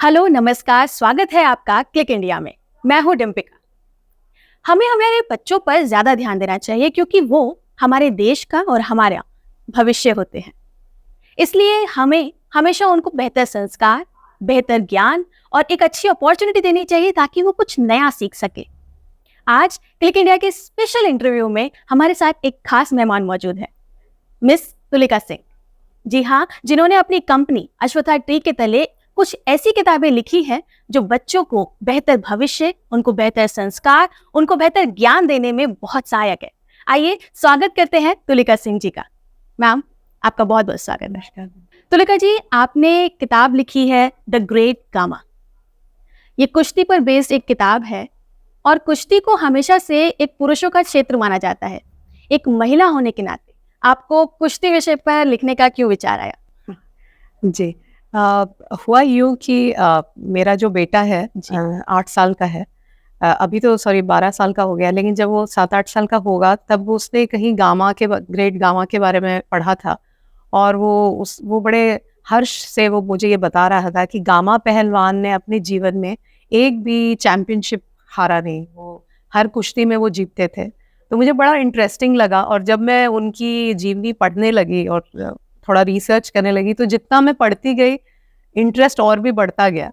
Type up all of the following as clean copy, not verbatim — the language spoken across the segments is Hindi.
हेलो, नमस्कार, स्वागत है आपका क्लिक इंडिया में। मैं हूं डिम्पिका। हमें हमारे बच्चों पर ज़्यादा ध्यान देना चाहिए क्योंकि वो हमारे देश का और हमारा भविष्य होते हैं। इसलिए हमें हमेशा उनको बेहतर संस्कार, बेहतर ज्ञान और एक अच्छी अपॉर्चुनिटी देनी चाहिए ताकि वो कुछ नया सीख सके। आज क्लिक इंडिया के स्पेशल इंटरव्यू में हमारे साथ एक खास मेहमान मौजूद है, मिस तुलिका सिंह। जी हाँ, जिन्होंने अपनी कंपनी अश्वत्था ट्री के तले कुछ ऐसी किताबें लिखी हैं जो बच्चों को बेहतर भविष्य, उनको बेहतर संस्कार, उनको बेहतर ज्ञान देने में बहुत सहायक है। आइए स्वागत करते हैं तुलिका सिंह जी का। मैम, आपका बहुत बहुत स्वागत है। तुलिका जी, आपने किताब लिखी है द ग्रेट गामा। ये कुश्ती पर बेस्ड एक किताब है और कुश्ती को हमेशा से एक पुरुषों का क्षेत्र माना जाता है। एक महिला होने के नाते आपको कुश्ती विषय पर लिखने का क्यों विचार आया? जी, हुआ यूँ कि मेरा जो बेटा है 8 साल का है। अभी तो 12 साल का हो गया, लेकिन जब वो 7-8 साल का होगा तब उसने कहीं ग्रेट गामा के बारे में पढ़ा था। और वो बड़े हर्ष से वो मुझे ये बता रहा था कि गामा पहलवान ने अपने जीवन में एक भी चैंपियनशिप हारा नहीं, वो हर कुश्ती में वो जीतते थे। तो मुझे बड़ा इंटरेस्टिंग लगा, और जब मैं उनकी जीवनी पढ़ने लगी और थोड़ा रिसर्च करने लगी तो जितना मैं पढ़ती गई इंटरेस्ट और भी बढ़ता गया।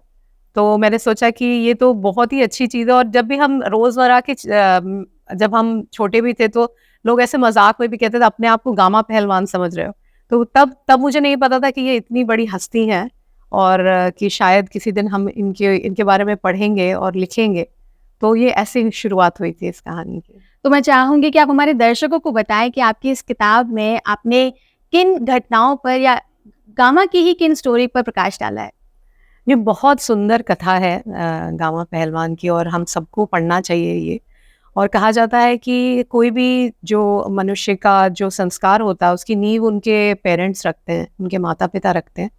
तो मैंने सोचा कि ये तो बहुत ही अच्छी चीज़ है। और जब भी हम रोज़मर्रा के जब हम छोटे भी थे तो लोग ऐसे मजाक में भी कहते थे अपने आप को गामा पहलवान समझ रहे हो। तो तब मुझे नहीं पता था कि ये इतनी बड़ी हस्ती हैं और कि शायद किसी दिन हम इनके बारे में पढ़ेंगे और लिखेंगे। तो ये ऐसे शुरुआत हुई थी इस कहानी की। तो मैं चाहूंगी कि आप हमारे दर्शकों को बताएं कि आपकी इस किताब में आपने किन घटनाओं पर या गामा की ही किन स्टोरी पर प्रकाश डाला है। ये बहुत सुंदर कथा है गामा पहलवान की, और हम सबको पढ़ना चाहिए ये। और कहा जाता है कि कोई भी जो मनुष्य का जो संस्कार होता है उसकी नींव उनके पेरेंट्स रखते हैं, उनके माता पिता रखते हैं।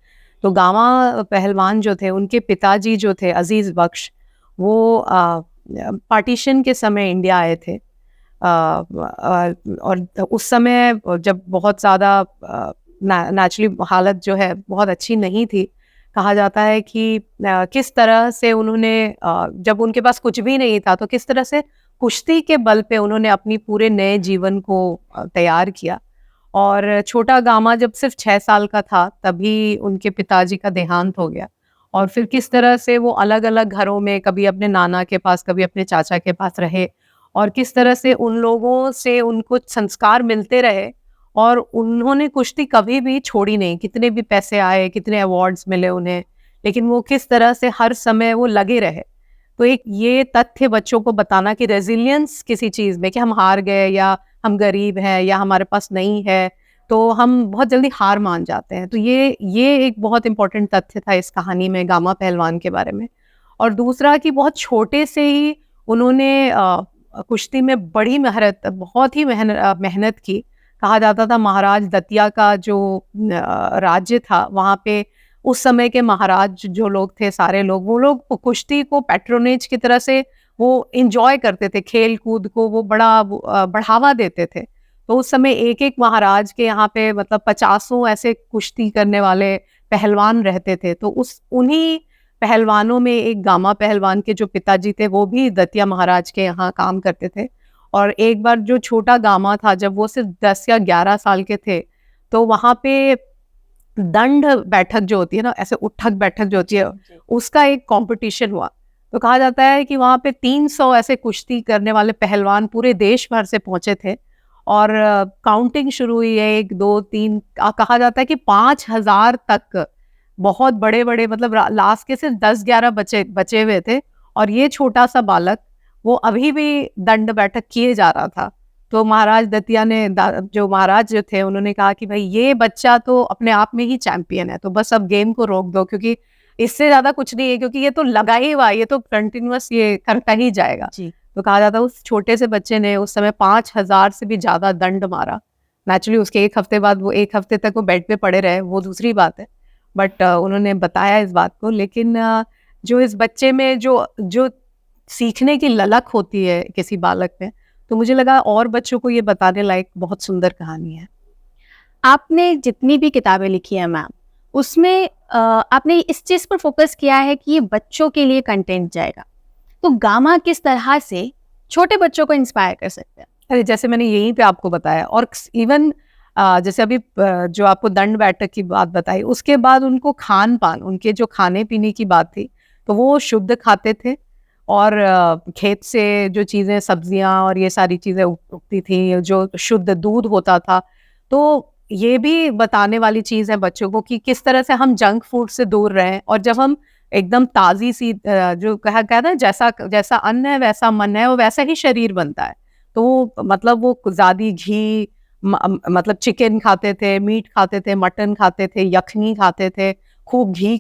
तो गामा पहलवान जो थे, उनके पिताजी जो थे अजीज बख्श, वो पार्टीशन के समय इंडिया आए थे। और उस समय जब बहुत ज़्यादा नेचुरली हालत जो है बहुत अच्छी नहीं थी। कहा जाता है कि किस तरह से उन्होंने जब उनके पास कुछ भी नहीं था तो किस तरह से कुश्ती के बल पे उन्होंने अपनी पूरे नए जीवन को तैयार किया। और छोटा गामा जब सिर्फ 6 साल का था तभी उनके पिताजी का देहांत हो गया। और फिर किस तरह से वो अलग अलग घरों में, कभी अपने नाना के पास, कभी अपने चाचा के पास रहे, और किस तरह से उन लोगों से उनको संस्कार मिलते रहे। और उन्होंने कुश्ती कभी भी छोड़ी नहीं, कितने भी पैसे आए, कितने अवार्ड्स मिले उन्हें, लेकिन वो किस तरह से हर समय वो लगे रहे। तो एक ये तथ्य बच्चों को बताना कि रेजिलियंस किसी चीज़ में, कि हम हार गए या हम गरीब हैं या हमारे पास नहीं है तो हम बहुत जल्दी हार मान जाते हैं। तो ये एक बहुत इंपॉर्टेंट तथ्य था इस कहानी में गामा पहलवान के बारे में। और दूसरा कि बहुत छोटे से ही उन्होंने कुश्ती में बड़ी बहुत ही मेहनत की। कहा जाता था महाराज दतिया का जो राज्य था, वहाँ पे उस समय के महाराज जो लोग थे, सारे लोग, वो लोग कुश्ती को पैट्रोनेज की तरह से वो इंजॉय करते थे, खेल कूद को वो बड़ा बढ़ावा देते थे। तो उस समय एक एक महाराज के यहाँ पे मतलब 50 ऐसे कुश्ती करने वाले पहलवान रहते थे। तो उन्हीं पहलवानों में एक गामा पहलवान के जो पिताजी थे वो भी दतिया महाराज के यहाँ काम करते थे। और एक बार जो छोटा गामा था, जब वो सिर्फ 10 या 11 साल के थे, तो वहाँ पे दंड बैठक जो होती है ना, ऐसे उठक बैठक जो होती है, उसका एक कंपटीशन हुआ। तो कहा जाता है कि वहाँ पे 300 ऐसे कुश्ती करने वाले पहलवान पूरे देश भर से पहुंचे थे। और काउंटिंग शुरू हुई है, 1 2 3, कहा जाता है कि 5000 तक बहुत बड़े बड़े, मतलब लास्ट के सिर्फ 10-11 बचे हुए थे। और ये छोटा सा बालक वो अभी भी दंड बैठक किए जा रहा था। तो महाराज दतिया ने जो महाराज जो थे उन्होंने कहा कि भाई ये बच्चा तो अपने आप में ही चैंपियन है, तो बस अब गेम को रोक दो, क्योंकि इससे ज्यादा कुछ नहीं है, क्योंकि ये तो लगा ही हुआ, ये तो कंटिन्यूअस ये करता ही जाएगा। तो कहा जाता है उस छोटे से बच्चे ने उस समय 5000 से भी ज्यादा दंड मारा। नेचुरली उसके 1 हफ्ते बाद वो 1 हफ्ते तक वो बेड पे पड़े रहे, वो दूसरी बात है, बट उन्होंने बताया इस बात को। लेकिन जो इस बच्चे में जो सीखने की ललक होती है किसी बालक में, तो मुझे लगा और बच्चों को ये बताने लायक बहुत सुंदर कहानी है। आपने जितनी भी किताबें लिखी हैं मैम, उसमें आपने इस चीज़ पर फोकस किया है कि ये बच्चों के लिए कंटेंट जाएगा, तो गामा किस तरह से छोटे बच्चों को इंस्पायर कर सकते हैं? अरे जैसे मैंने यहीं पे आपको बताया, और इवन जैसे अभी जो आपको दंड बैठक की बात बताई, उसके बाद उनको खान पान, उनके जो खाने पीने की बात थी, तो वो शुद्ध खाते थे, और खेत से जो चीज़ें, सब्जियां और ये सारी चीज़ें उगती थी, जो शुद्ध दूध होता था। तो ये भी बताने वाली चीज़ है बच्चों को कि किस तरह से हम जंक फूड से दूर रहें, और जब हम एकदम ताज़ी सी जो कहा कहता है, जैसा जैसा अन्न है वैसा मन है, वो वैसा ही शरीर बनता है। तो मतलब वो ज़्यादा घी, मतलब चिकन खाते थे, मीट खाते थे, मटन खाते थे, यखनी खाते थे, खूब घी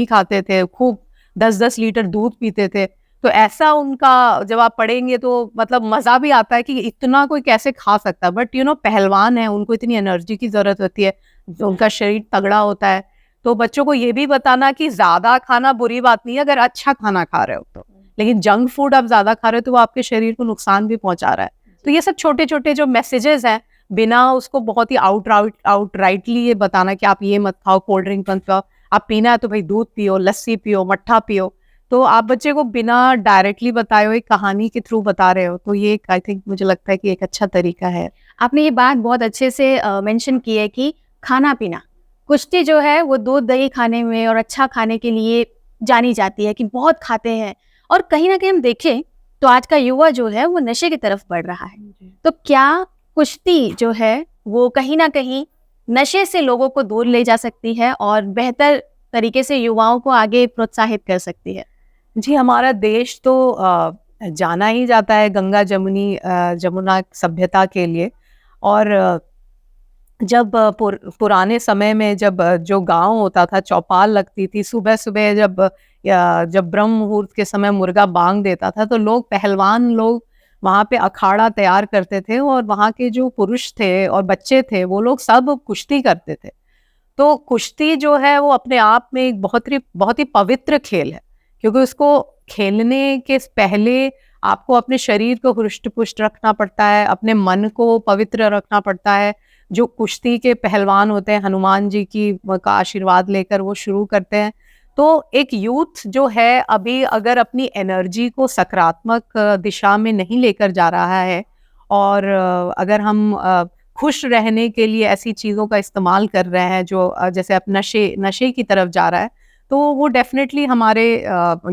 खाते थे, खूब 10-10 लीटर दूध पीते थे। तो ऐसा उनका जब आप पढ़ेंगे तो मतलब मज़ा भी आता है कि इतना कोई कैसे खा सकता है। बट पहलवान है, उनको इतनी एनर्जी की ज़रूरत होती है, उनका शरीर तगड़ा होता है। तो बच्चों को ये भी बताना कि ज़्यादा खाना बुरी बात नहीं है अगर अच्छा खाना खा रहे हो तो, लेकिन जंक फूड आप ज़्यादा खा रहे हो तो वो आपके शरीर को नुकसान भी पहुंचा रहा है। तो ये सब छोटे-छोटे जो मैसेजेस हैं, बिना उसको बहुत ही आउटराइटली ये बताना कि आप ये मत खाओ, कोल्ड ड्रिंक मत खाओ, आप पीना है तो भाई दूध पियो, लस्सी पियो, मट्ठा पियो। तो आप बच्चे को बिना डायरेक्टली बताए हुए कहानी के थ्रू बता रहे हो, तो ये आई थिंक मुझे लगता है कि एक अच्छा तरीका है। आपने ये बात बहुत अच्छे से मेंशन की है कि खाना पीना, कुश्ती जो है वो दूध दही खाने में और अच्छा खाने के लिए जानी जाती है कि बहुत खाते हैं, और कहीं ना कहीं हम देखें तो आज का युवा जो है वो नशे की तरफ बढ़ रहा है। तो क्या कुश्ती जो है वो कहीं ना कहीं नशे से लोगों को दूर ले जा सकती है और बेहतर तरीके से युवाओं को आगे प्रोत्साहित कर सकती है? जी, हमारा देश तो जाना ही जाता है गंगा जमुना सभ्यता के लिए। और जब पुराने समय में जब जो गांव होता था, चौपाल लगती थी सुबह सुबह, जब ब्रह्म मुहूर्त के समय मुर्गा बांग देता था, तो लोग, पहलवान लोग वहाँ पे अखाड़ा तैयार करते थे, और वहाँ के जो पुरुष थे और बच्चे थे वो लोग सब कुश्ती करते थे। तो कुश्ती जो है वो अपने आप में एक बहुत ही पवित्र खेल है, क्योंकि उसको खेलने के पहले आपको अपने शरीर को हृष्ट पुष्ट रखना पड़ता है, अपने मन को पवित्र रखना पड़ता है। जो कुश्ती के पहलवान होते हैं, हनुमान जी का आशीर्वाद लेकर वो शुरू करते हैं। तो एक यूथ जो है अभी अगर अपनी एनर्जी को सकारात्मक दिशा में नहीं लेकर जा रहा है, और अगर हम खुश रहने के लिए ऐसी चीज़ों का इस्तेमाल कर रहे हैं जो जैसे अब नशे की तरफ जा रहा है, तो वो डेफिनेटली हमारे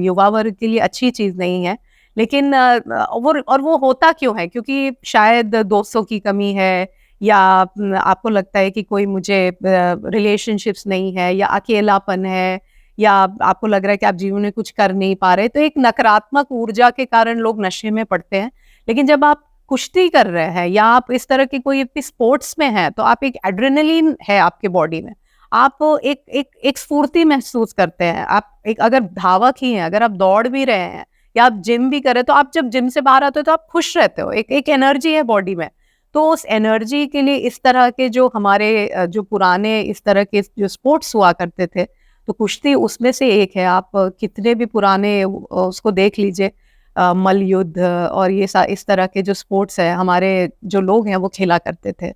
युवा वर्ग के लिए अच्छी चीज़ नहीं है। लेकिन वो होता क्यों है? क्योंकि शायद दोस्तों की कमी है, या आपको लगता है कि कोई मुझे रिलेशनशिप्स नहीं है, या अकेलापन है, या आपको लग रहा है कि आप जीवन में कुछ कर नहीं पा रहे, तो एक नकारात्मक ऊर्जा के कारण लोग नशे में पड़ते हैं। लेकिन जब आप कुश्ती कर रहे हैं या आप इस तरह की कोई स्पोर्ट्स में हैं, तो आप एक एड्रेनलिन है आपके बॉडी में, आप एक स्फूर्ति महसूस करते हैं। आप एक अगर धावक ही हैं, अगर आप दौड़ भी रहे हैं या आप जिम भी कर रहे हैं, तो आप जब जिम से बाहर आते हो तो आप खुश रहते हो, एक एनर्जी है बॉडी में। तो उस एनर्जी के लिए इस तरह के जो हमारे जो पुराने इस तरह के जो स्पोर्ट्स हुआ करते थे, तो कुश्ती उसमें से एक है। आप कितने भी पुराने उसको देख लीजिए, मल्ल युद्ध और ये इस तरह के जो स्पोर्ट्स है, हमारे जो लोग हैं वो खेला करते थे।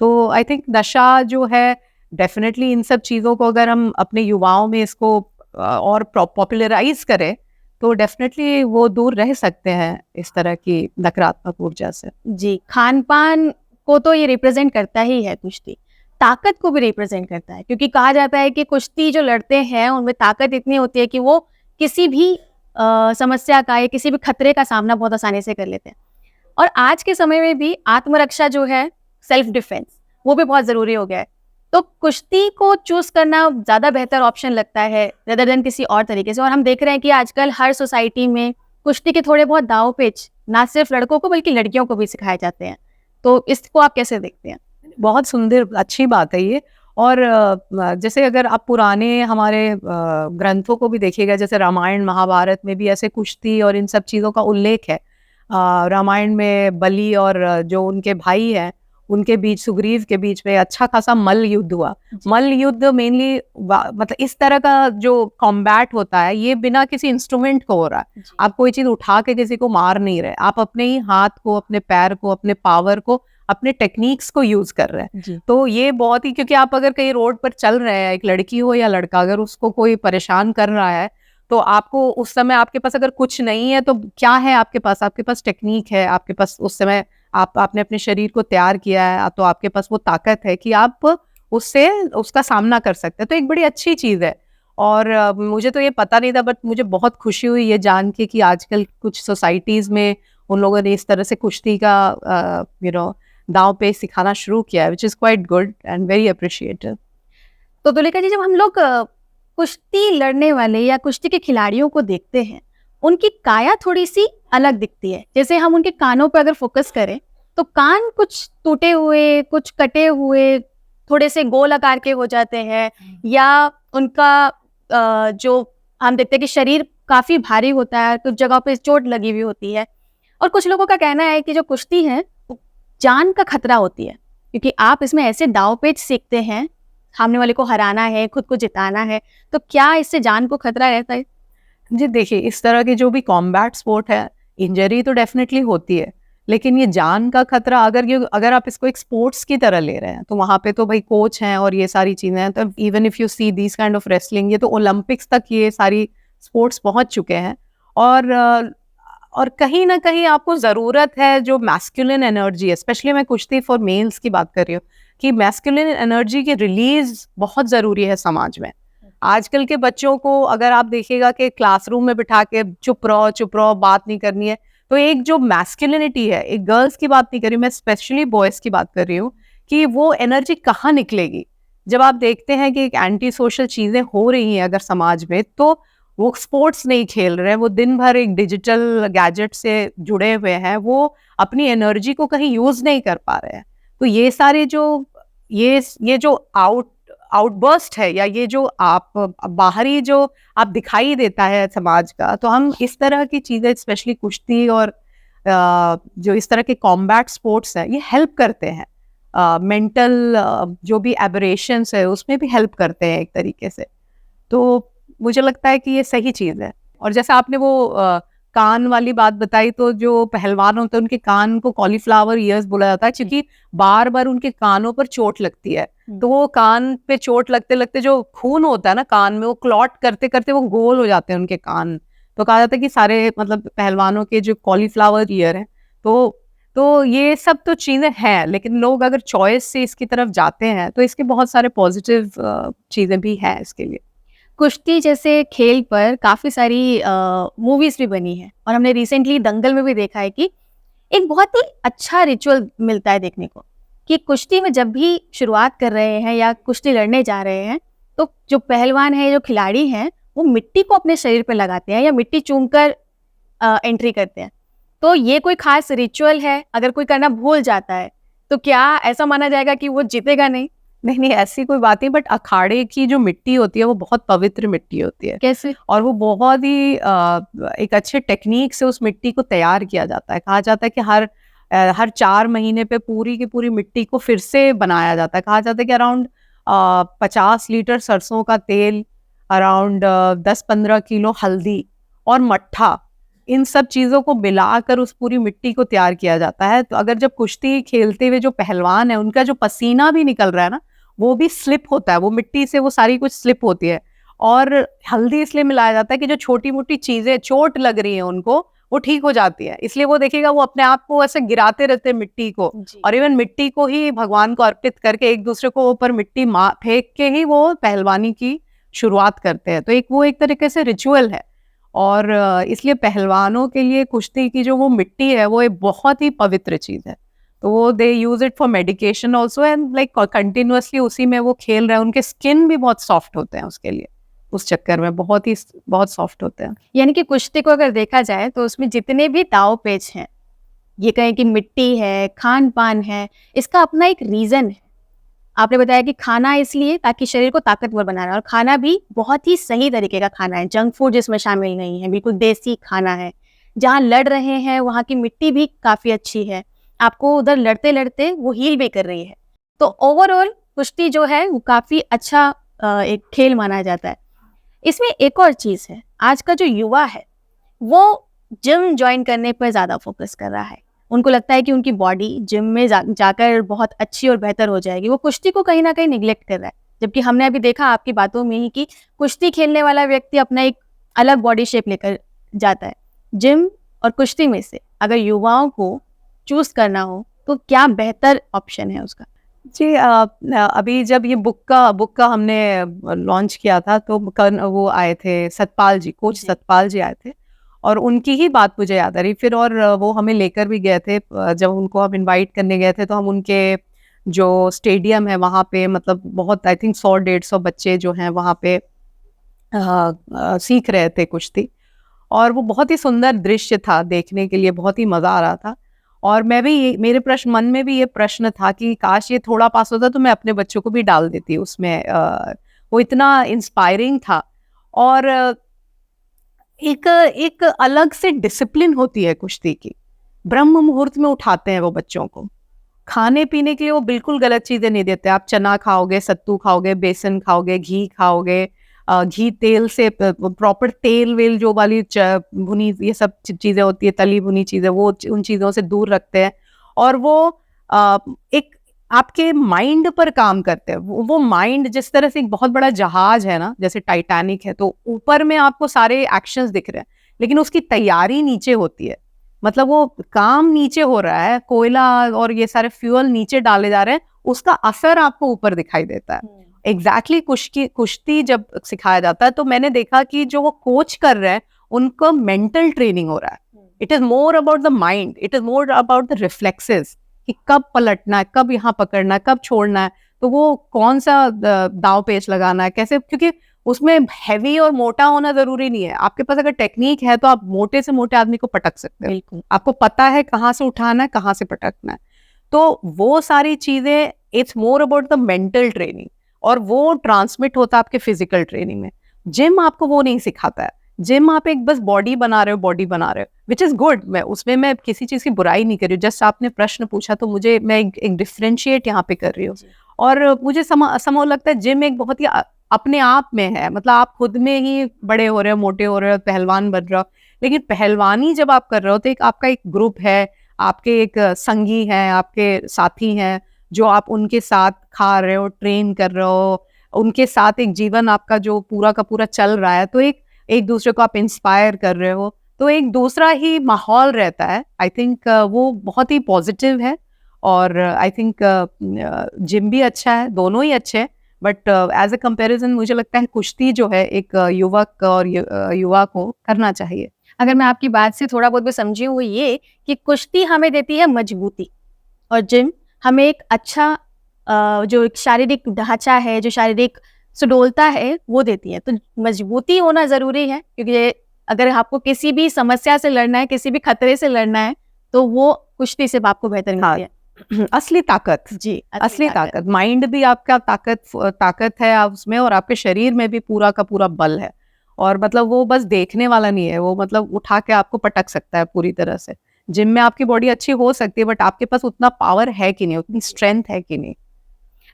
तो आई थिंक नशा जो है, डेफिनेटली इन सब चीज़ों को अगर हम अपने युवाओं में इसको और पॉपुलराइज करें, तो डेफिनेटली वो दूर रह सकते हैं इस तरह की नकारात्मक ऊर्जा से। जी, खान पान को तो ये रिप्रेजेंट करता ही है कुश्ती, ताकत को भी रिप्रेजेंट करता है, क्योंकि कहा जाता है कि कुश्ती जो लड़ते हैं उनमें ताकत इतनी होती है कि वो किसी भी समस्या का या किसी भी खतरे का सामना बहुत आसानी से कर लेते हैं। और आज के समय में भी आत्मरक्षा जो है, सेल्फ डिफेंस, वो भी बहुत ज़रूरी हो गया है। तो कुश्ती को चूज़ करना ज़्यादा बेहतर ऑप्शन लगता है रेदर देन किसी और तरीके से। और हम देख रहे हैं कि आजकल हर सोसाइटी में कुश्ती के थोड़े बहुत दाव पेच ना सिर्फ लड़कों को बल्कि लड़कियों को भी सिखाए जाते हैं। तो इसको आप कैसे देखते हैं? बहुत सुंदर, अच्छी बात है ये। और जैसे अगर आप पुराने हमारे ग्रंथों को भी देखिएगा, जैसे रामायण महाभारत में भी ऐसे कुश्ती और इन सब चीज़ों का उल्लेख है। रामायण में बलि और जो उनके भाई हैं उनके बीच, सुग्रीव के बीच में अच्छा खासा मल्ल युद्ध हुआ। मल्ल युद्ध मेनली मतलब इस तरह का जो कॉम्बैट होता है, ये बिना किसी इंस्ट्रूमेंट को हो रहा है। आप कोई चीज़ उठा के किसी को मार नहीं रहे, आप अपने ही हाथ को, अपने पैर को, अपने पावर को अपने टेक्निक्स को यूज कर रहे हैं। जी। तो ये बहुत ही, क्योंकि आप अगर कहीं रोड पर चल रहे हैं, एक लड़की हो या लड़का, अगर उसको कोई परेशान कर रहा है, तो आपको उस समय आपके पास अगर कुछ नहीं है तो क्या है आपके पास टेक्निक है, आपके पास उस समय आपने अपने शरीर को तैयार किया है, तो आपके पास वो ताकत है कि आप उससे उसका सामना कर सकते हैं। तो एक बड़ी अच्छी चीज़ है। और मुझे तो ये पता नहीं था, बट मुझे बहुत खुशी हुई ये जान के कि आजकल कुछ सोसाइटीज़ में उन लोगों ने इस तरह से कुश्ती का दांव पे सिखाना शुरू किया है, which is quite good and very appreciated. तो तुलिका जी, जब हम लोग कुश्ती लड़ने वाले या कुश्ती के खिलाड़ियों को देखते हैं, उनकी काया थोड़ी सी अलग दिखती है। जैसे हम उनके कानों पर अगर फोकस करें तो कान कुछ टूटे हुए, कुछ कटे हुए, थोड़े से गोल आकार के हो जाते हैं, या उनका जो हम देखते हैं कि शरीर काफी भारी होता है, कुछ जगह पे चोट लगी हुई होती है। और कुछ लोगों का कहना है कि जो कुश्ती है वो जान का खतरा होती है, क्योंकि आप इसमें ऐसे दाव पेच सीखते हैं, सामने वाले को हराना है, खुद को जिताना है। तो क्या इससे जान को खतरा रहता है? जी देखिए, इस तरह के जो भी कॉम्बैट स्पोर्ट है, इंजरी तो डेफिनेटली होती है, लेकिन ये जान का खतरा, अगर आप इसको एक स्पोर्ट्स की तरह ले रहे हैं, तो वहाँ पे तो भाई कोच हैं और ये सारी चीज़ें हैं। तो even if you see this kind of wrestling, ये तो ओलंपिक्स तक ये सारी स्पोर्ट्स पहुँच चुके हैं। और कहीं ना कहीं आपको ज़रूरत है जो मैस्कुलिन एनर्जी है, स्पेशली मैं कुश्ती फॉर मेल्स की बात कर रही हूँ, कि मैस्कुलिन एनर्जी की रिलीज बहुत ज़रूरी है समाज में। आजकल के बच्चों को अगर आप देखिएगा कि क्लासरूम में बिठा के चुप रहो, बात नहीं करनी है, तो एक जो मैस्कुलिनिटी है, एक गर्ल्स की बात नहीं कर रही, मैं स्पेशली बॉयज़ की बात कर रही हूँ, कि वो एनर्जी कहाँ निकलेगी। जब आप देखते हैं कि एक एंटी सोशल चीज़ें हो रही हैं अगर समाज में, तो वो स्पोर्ट्स नहीं खेल रहे हैं, वो दिन भर एक डिजिटल गैजेट से जुड़े हुए हैं, वो अपनी एनर्जी को कहीं यूज़ नहीं कर पा रहे हैं। तो ये सारे जो ये जो आउटबर्स्ट है, या ये जो आप बाहरी जो आप दिखाई देता है समाज का, तो हम इस तरह की चीज़ें, स्पेशली कुश्ती और जो इस तरह के कॉम्बैट स्पोर्ट्स हैं, ये हेल्प करते हैं। मेंटल जो भी एबरेशंस है उसमें भी हेल्प करते हैं एक तरीके से। तो मुझे लगता है कि ये सही चीज़ है। और जैसे आपने वो कान वाली बात बताई, तो जो पहलवान होते हैं उनके कान को कॉलीफ्लावर ईयर्स बोला जाता है, क्योंकि बार बार उनके कानों पर चोट लगती है। तो वो कान पे चोट लगते लगते जो खून होता है ना कान में, वो क्लॉट करते करते वो गोल हो जाते हैं उनके कान। तो कहा जाता है कि सारे मतलब पहलवानों के जो कॉलीफ्लावर ईयर है, तो ये सब तो चीज़ें हैं, लेकिन लोग अगर चॉइस से इसकी तरफ जाते हैं तो इसके बहुत सारे पॉजिटिव चीज़ें भी हैं इसके लिए। कुश्ती जैसे खेल पर काफ़ी सारी मूवीज़ भी बनी है, और हमने रिसेंटली दंगल में भी देखा है कि एक बहुत ही अच्छा रिचुअल मिलता है देखने को, कि कुश्ती में जब भी शुरुआत कर रहे हैं या कुश्ती लड़ने जा रहे हैं, तो जो पहलवान है, जो खिलाड़ी हैं, वो मिट्टी को अपने शरीर पे लगाते हैं या मिट्टी चूमकर एंट्री करते हैं। तो ये कोई खास रिचुअल है? अगर कोई करना भूल जाता है तो क्या ऐसा माना जाएगा कि वो जीतेगा नहीं? नहीं, ऐसी कोई बात नहीं, बट अखाड़े की जो मिट्टी होती है वो बहुत पवित्र मिट्टी होती है। कैसे? और वो बहुत ही एक अच्छे टेक्निक से उस मिट्टी को तैयार किया जाता है। कहा जाता है कि हर 4 महीने पे पूरी की पूरी मिट्टी को फिर से बनाया जाता है। कहा जाता है कि अराउंड 50 लीटर सरसों का तेल, अराउंड 10-15 किलो हल्दी और मट्ठा, इन सब चीज़ों को मिलाकर उस पूरी मिट्टी को तैयार किया जाता है। तो अगर जब कुश्ती खेलते हुए जो पहलवान है, उनका जो पसीना भी निकल रहा है ना, वो भी स्लिप होता है, वो मिट्टी से वो सारी कुछ स्लिप होती है। और हल्दी इसलिए मिलाया जाता है कि जो छोटी-मोटी चीज़ें चोट लग रही हैं उनको, वो ठीक हो जाती है। इसलिए वो देखिएगा वो अपने आप को ऐसे गिराते रहते हैं मिट्टी को, और इवन मिट्टी को ही भगवान को अर्पित करके एक दूसरे को ऊपर मिट्टी फेंक के ही वो पहलवानी की शुरुआत करते हैं। तो एक तरीके से रिचुअल है। और इसलिए पहलवानों के लिए कुश्ती की जो वो मिट्टी है, वो एक बहुत ही पवित्र चीज़ है। तो वो they use it for medication also, and like continuously उसी में वो खेल रहे हैं। उनके स्किन भी बहुत सॉफ्ट होते हैं उसके लिए, उस चक्कर में बहुत सॉफ्ट होते हैं। यानी कि कुश्ती को अगर देखा जाए तो उसमें जितने भी दाव पेच हैं, ये कहें कि मिट्टी है, खान पान है, इसका अपना एक रीज़न है। आपने बताया कि खाना इसलिए ताकि शरीर को ताकतवर बना रहा है, और खाना भी बहुत ही सही तरीके का खाना है, जंक फूड जिसमें शामिल नहीं है, बिल्कुल देसी खाना है। जहाँ लड़ रहे हैं वहाँ की मिट्टी भी काफ़ी अच्छी है, आपको उधर लड़ते लड़ते वो हील भी कर रही है। तो ओवरऑल कुश्ती जो है वो काफ़ी अच्छा एक खेल माना जाता है। इसमें एक और चीज़ है, आज का जो युवा है वो जिम ज्वाइन करने पर ज़्यादा फोकस कर रहा है, उनको लगता है कि उनकी बॉडी जिम में जाकर बहुत अच्छी और बेहतर हो जाएगी, वो कुश्ती को कहीं ना कहीं निगलेक्ट कर रहा है। जबकि हमने अभी देखा आपकी बातों में ही कि कुश्ती खेलने वाला व्यक्ति अपना एक अलग बॉडी शेप लेकर जाता है। जिम और कुश्ती में से अगर युवाओं को चूज करना हो तो क्या बेहतर ऑप्शन है उसका? जी, अभी जब ये बुक का हमने लॉन्च किया था तो वो आए थे सतपाल जी, कोच सतपाल जी आए थे और उनकी ही बात मुझे याद आ रही फिर, और वो हमें लेकर भी गए थे। जब उनको हम इनवाइट करने गए थे तो हम उनके जो स्टेडियम है वहाँ पे, मतलब बहुत आई थिंक 100-150 बच्चे जो हैं वहाँ पे सीख रहे थे कुश्ती, और वो बहुत ही सुंदर दृश्य था देखने के लिए, बहुत ही मज़ा आ रहा था। और मैं भी, मेरे मन में भी ये प्रश्न था कि काश ये थोड़ा पास होता तो मैं अपने बच्चों को भी डाल देती उसमें। वो इतना इंस्पायरिंग था। और एक अलग से डिसिप्लिन होती है कुश्ती की। ब्रह्म मुहूर्त में उठाते हैं वो बच्चों को, खाने पीने के लिए वो बिल्कुल गलत चीजें नहीं देते। आप चना खाओगे, सत्तू खाओगे, बेसन खाओगे, घी खाओगे, घी तेल से प्रॉपर तेल वेल जो वाली भुनी ये सब चीजें होती है, तली भुनी चीजें, वो उन चीजों से दूर रखते हैं। और वो एक आपके माइंड पर काम करते हैं। वो माइंड जिस तरह से एक बहुत बड़ा जहाज है ना, जैसे टाइटैनिक है, तो ऊपर में आपको सारे एक्शंस दिख रहे हैं लेकिन उसकी तैयारी नीचे होती है। मतलब वो काम नीचे हो रहा है, कोयला और ये सारे फ्यूल नीचे डाले जा रहे हैं, उसका असर आपको ऊपर दिखाई देता है। एग्जैक्टली कुश्ती जब सिखाया जाता है तो मैंने देखा कि जो वो कोच कर रहे हैं उनको मेंटल ट्रेनिंग हो रहा है। It is more about the mind, it is more about the reflexes कि कब पलटना है, कब यहाँ पकड़ना है, कब छोड़ना है, तो वो कौन सा दाव पेच लगाना है, कैसे, क्योंकि उसमें हैवी और मोटा होना जरूरी नहीं है। आपके पास अगर टेक्निक है तो आप मोटे से मोटे आदमी को पटक सकते हैं। आपको पता है कहाँ से उठाना है, कहाँ से पटकना है। तो वो सारी चीजें, it's more about the mental training, और वो ट्रांसमिट होता है आपके फिजिकल ट्रेनिंग में। जिम आपको वो नहीं सिखाता है। जिम आप एक बस बॉडी बना रहे हो, विच इज गुड। मैं किसी चीज की बुराई नहीं कर रही हूँ। जस्ट आपने प्रश्न पूछा तो मैं एक डिफ्रेंशिएट यहाँ पे कर रही हूँ। और मुझे समय लगता है जिम एक बहुत ही अपने आप में है, मतलब आप खुद में ही बड़े हो रहे हो, मोटे हो रहे हो, पहलवान बन रहे हो, लेकिन पहलवानी जब आप कर रहे हो तो एक आपका एक ग्रुप है, आपके एक संगी हैं, आपके साथी हैं जो आप उनके साथ खा रहे हो, ट्रेन कर रहे हो, उनके साथ एक जीवन आपका जो पूरा का पूरा चल रहा है, तो एक दूसरे को आप इंस्पायर कर रहे हो, तो एक दूसरा ही माहौल रहता है। आई थिंक वो बहुत ही पॉजिटिव है। और आई थिंक जिम भी अच्छा है, दोनों ही अच्छे हैं, बट एज ए कंपैरिजन मुझे लगता है कुश्ती जो है एक युवक और युवा को करना चाहिए। अगर मैं आपकी बात से थोड़ा बहुत भी समझी हूँ वो ये कि कुश्ती हमें देती है मजबूती और जिम हमें एक अच्छा जो शारीरिक ढांचा है, जो शारीरिक सुडौलता है वो देती है। तो मजबूती होना जरूरी है, क्योंकि अगर आपको किसी भी समस्या से लड़ना है, किसी भी खतरे से लड़ना है, तो वो कुश्ती से आपको बेहतर मिलती है। असली ताकत, जी, असली ताकत। माइंड भी आपका ताकत है आप उसमें, और आपके शरीर में भी पूरा का पूरा बल है। और मतलब वो बस देखने वाला नहीं है, वो मतलब उठा के आपको पटक सकता है पूरी तरह से। जिम में आपकी बॉडी अच्छी हो सकती है बट आपके पास उतना पावर है कि नहीं, उतनी स्ट्रेंथ है कि नहीं।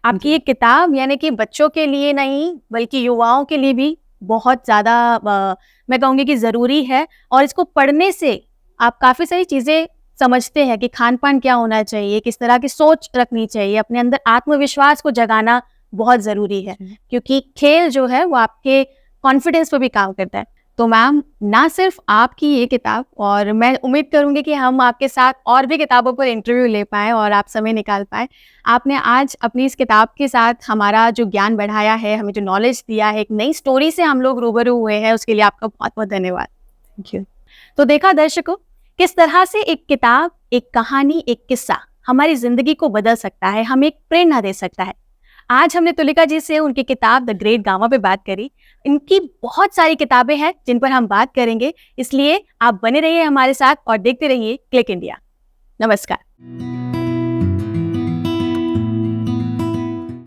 आपकी ये किताब यानी कि बच्चों के लिए नहीं बल्कि युवाओं के लिए भी बहुत ज़्यादा मैं कहूँगी कि ज़रूरी है। और इसको पढ़ने से आप काफ़ी सारी चीज़ें समझते हैं कि खान पान क्या होना चाहिए, किस तरह की सोच रखनी चाहिए, अपने अंदर आत्मविश्वास को जगाना बहुत ज़रूरी है, क्योंकि खेल जो है वो आपके कॉन्फिडेंस पर भी काम करता है। तो मैम, ना सिर्फ आपकी ये किताब, और मैं उम्मीद करूंगी कि हम आपके साथ और भी किताबों पर इंटरव्यू ले पाएँ और आप समय निकाल पाएँ। आपने आज अपनी इस किताब के साथ हमारा जो ज्ञान बढ़ाया है, हमें जो नॉलेज दिया है, एक नई स्टोरी से हम लोग रूबरू हुए हैं, उसके लिए आपका बहुत बहुत धन्यवाद। Thank you. तो देखा दर्शकों, किस तरह से एक किताब, एक कहानी, एक किस्सा हमारी जिंदगी को बदल सकता है, हमें एक प्रेरणा दे सकता है। आज हमने तुलिका जी से उनकी किताब द ग्रेट गामा पे बात करी। इनकी बहुत सारी किताबें हैं जिन पर हम बात करेंगे, इसलिए आप बने रहिए हमारे साथ और देखते रहिए क्लिक इंडिया। नमस्कार।